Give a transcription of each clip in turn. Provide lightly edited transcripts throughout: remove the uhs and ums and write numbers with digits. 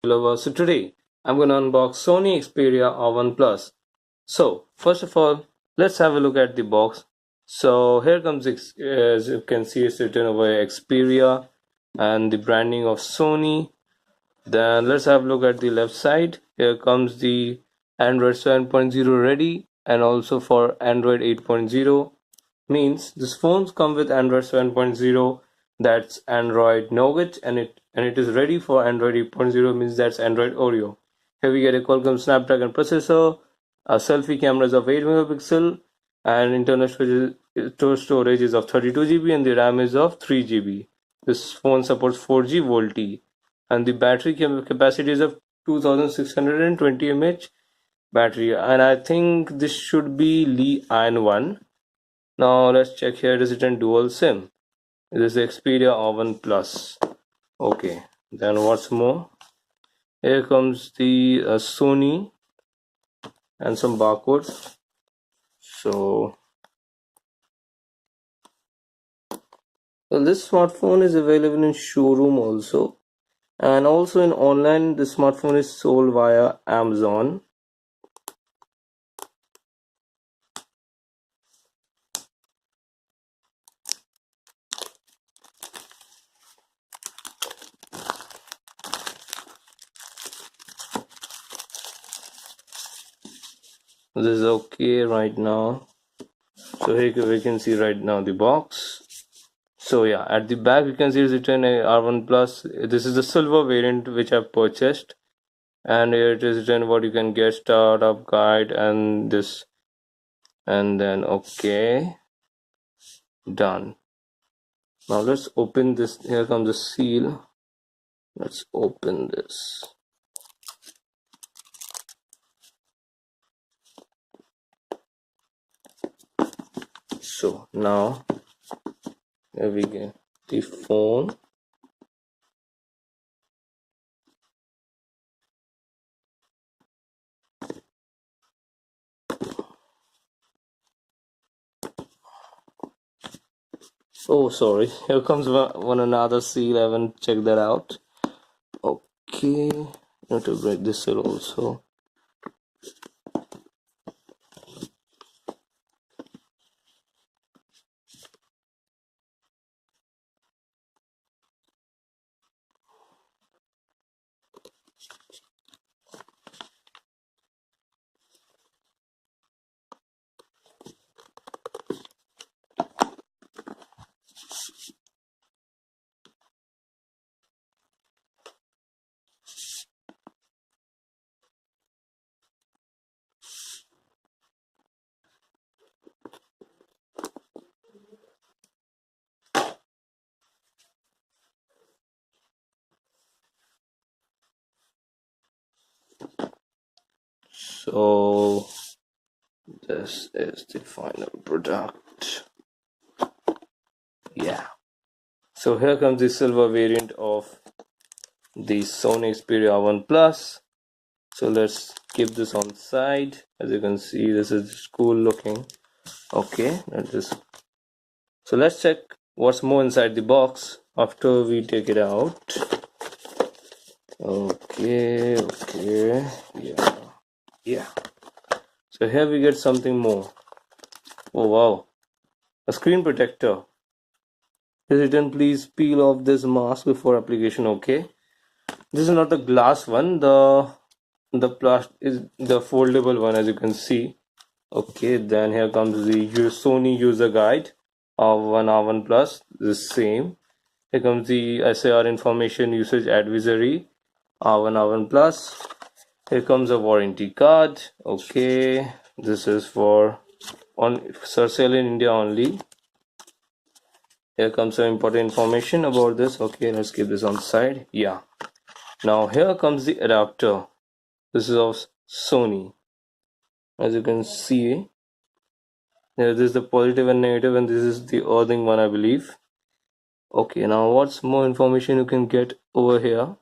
lovers. So today I'm going to unbox Sony Xperia R1 Plus. So first of all, let's have a look at the box. So here comes, as you can see, it's written over Xperia and the branding of Sony. Then let's have a look at the left side. Here comes the Android 7.0 ready and also for Android 8.0. Means these phones come with Android 7.0, that's Android Nougat, and it is ready for Android 8.0, means that's Android Oreo. Here we get a Qualcomm Snapdragon processor, a selfie cameras of 8 megapixel, and internal storage is of 32 GB and the RAM is of 3 GB. This phone supports 4G VoLTE and the battery capacity is of 2620 mAh battery, and I think this should be Li-ion 1. Now let's check here. It is written dual SIM. This is Xperia R1 Plus. Okay, then what's more? Here comes the Sony and some barcodes. So, well, this smartphone is available in showroom also, and also in online. This smartphone is sold via Amazon. This is okay right now. So here we can see right now the box. So yeah, at the back you can see it's written R1 Plus. This is the silver variant which I've purchased, and here it is written what you can get, startup guide, and this, and then okay, done. Now let's open this. Here comes the seal. Let's open this. So now here we get the phone. Oh, sorry. Here comes one another seal. I haven't checked that out. Okay, need to break this seal also. So this is the final product. Yeah. So here comes the silver variant of the Sony Xperia R1 Plus. So let's keep this on side. As you can see, this is cool looking. Okay, so let's check what's more inside the box after we take it out. Okay, yeah. So here we get something more. Oh wow, a screen protector. Is written, please peel off this mask before application. Okay, this is not the glass one. The plastic is the foldable one, as you can see. Okay, then here comes the Sony user guide of R1 Plus. The same. Here comes the SAR information usage advisory R1 Plus. Here comes a warranty card. Okay, this is for sale in India only. Here comes some important information about this. Okay, let's keep this on the side. Yeah. Now here comes the adapter. This is of Sony. As you can see, this is the positive and negative, and this is the earthing one, I believe. Okay, now what's more information you can get over here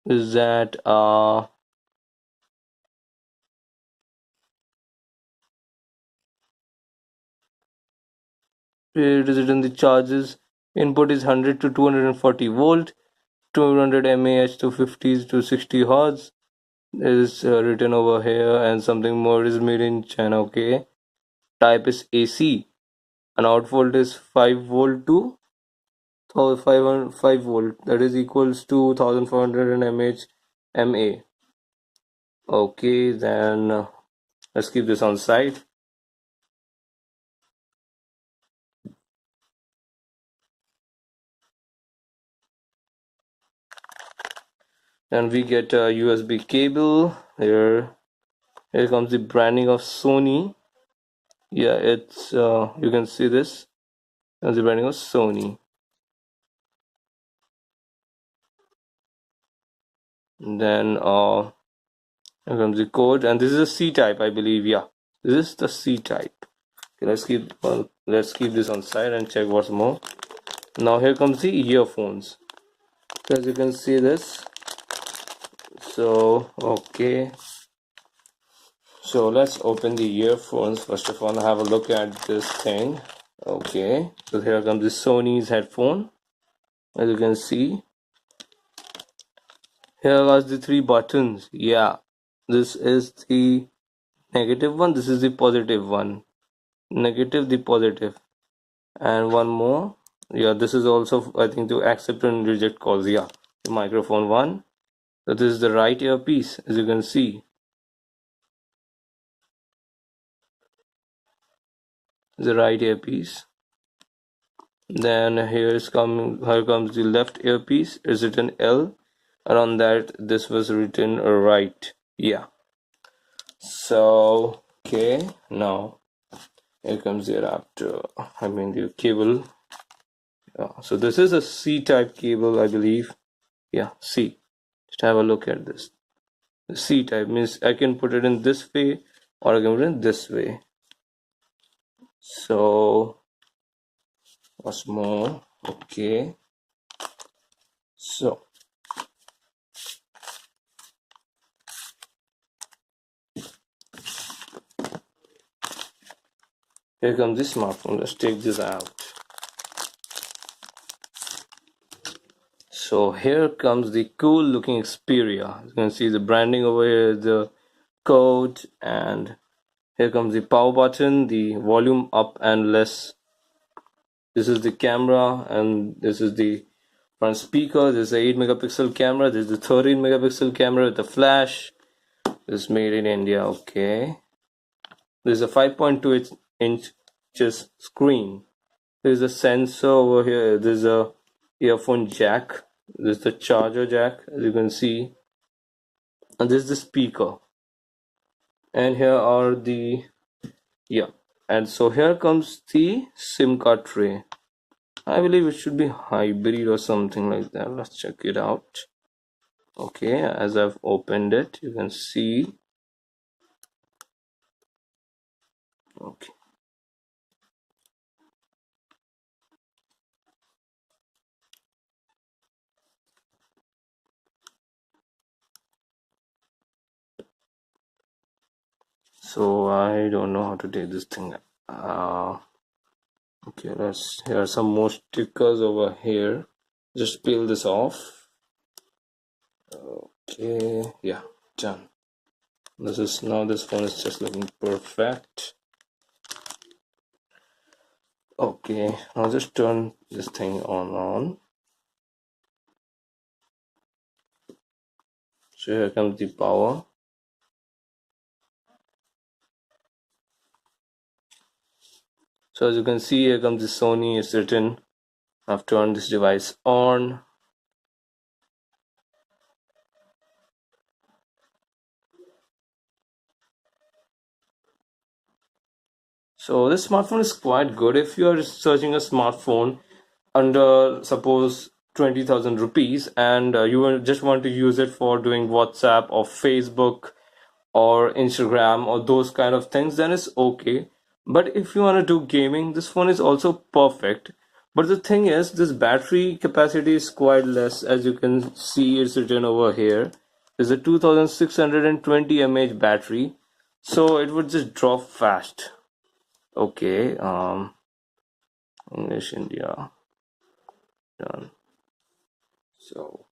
is that it is written the charges input is 100 to 240 volt, 200 mAh to 50 to 60 hertz is written over here, and something more is made in China. Okay, type is AC, and output is 5 volt to 5 volt, that is equals to 1400 mAh. Okay, then let's keep this on side. Then we get a USB cable here. Here comes the branding of Sony. Yeah, it's you can see this as the branding of Sony. And then here comes the code, and this is a C type, I believe. Yeah, this is the C type. Okay, let's keep this on side and check what's more. Now here comes the earphones. As you can see this. So okay, so let's open the earphones first of all and have a look at this thing. Okay, so here comes the Sony's headphone. As you can see, here are the three buttons. Yeah, this is the negative one, this is the positive one. Negative, the positive, and one more. Yeah, this is also, I think, to accept and reject calls. Yeah, the microphone one. So this is the right earpiece, as you can see. The right earpiece. Then here comes the left earpiece. Is written L. Around that, this was written right. Yeah. So okay, now here comes the adapter. I mean the cable. Yeah. So this is a C type cable, I believe. Yeah, C. Just have a look at this. The C type means I can put it in this way or I can put it in this way. So what's more? Okay. So here comes the smartphone. Let's take this out. So here comes the cool looking Xperia. You can see the branding over here, the code, and here comes the power button, the volume up and less. This is the camera, and this is the front speaker. This is the 8 megapixel camera. This is the 13 megapixel camera with the flash. This is made in India. Okay. This is a 5.2 inches screen. There is a sensor over here. There's a earphone jack. This is the charger jack, as you can see, and this is the speaker. And here are the and so here comes the SIM card tray. I believe it should be hybrid or something like that. Let's check it out. Okay, as I've opened it, you can see. Okay. So I don't know how to take this thing. Okay, here are some more stickers over here. Just peel this off. Okay, yeah, done. This phone is just looking perfect. Okay, I'll just turn this thing on. So here comes the power. So as you can see, here comes the Sony. It's written. I've turned this device on. So this smartphone is quite good if you are searching a smartphone under suppose 20,000 rupees, and you just want to use it for doing WhatsApp or Facebook or Instagram or those kind of things, then it's okay. But if you want to do gaming, this phone is also perfect. But the thing is, this battery capacity is quite less. As you can see, it's written over here. There's a 2620 mAh battery, so it would just drop fast. Okay, English India, done. So